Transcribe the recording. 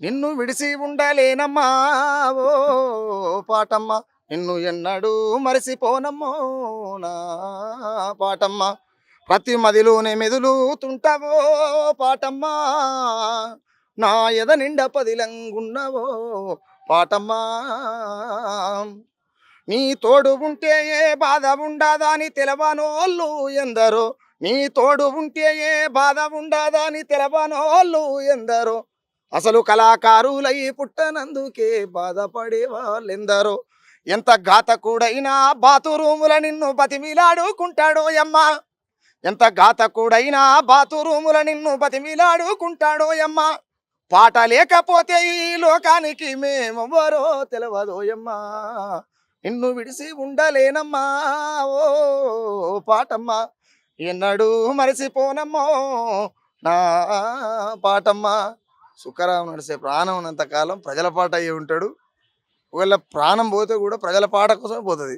నిన్ను విడిసి ఉండలేనమ్మా ఓ పాటమ్మ, నిన్ను ఎన్నడూ మరసిపోనమ్మో నా పాటమ్మ. ప్రతి మదిలోనే మెదులుతుంటావో పాటమ్మా, నా ఎద నిండా పదిలంగున్నవో పాటమ్మా. నీ తోడు ఉంటే ఏ బాధ ఉండదా అని తెలవనోళ్ళు ఎందరో, నీ తోడు ఉంటే ఏ బాధ ఉండదా అని తెలవనోళ్ళు ఎందరో, అసలు కళాకారులై పుట్టనందుకే బాధపడే వాళ్ళెందరో. ఎంత ఘాతకుడైనా బాతురూముల నిన్ను బతిమిలాడుకుంటాడో యమ్మ, ఎంత ఘాతకుడైనా బాతురూముల నిన్ను బతిమిలాడుకుంటాడో యమ్మ. పాట లేకపోతే ఈ లోకానికి మేమెవరో తెలవదోయమ్మా, నిన్ను విడిసి ఉండలేనమ్మా ఓ పాటమ్మా, ఎన్నడూ మరసిపోనమ్మో నా పాటమ్మా. సుఖరాం నడిసే ప్రాణం ఉన్నంతకాలం ప్రజల పాట అయ్యి ఉంటాడు. ఒకవేళ ప్రాణం పోతే కూడా ప్రజల పాట కోసమే పోతుంది.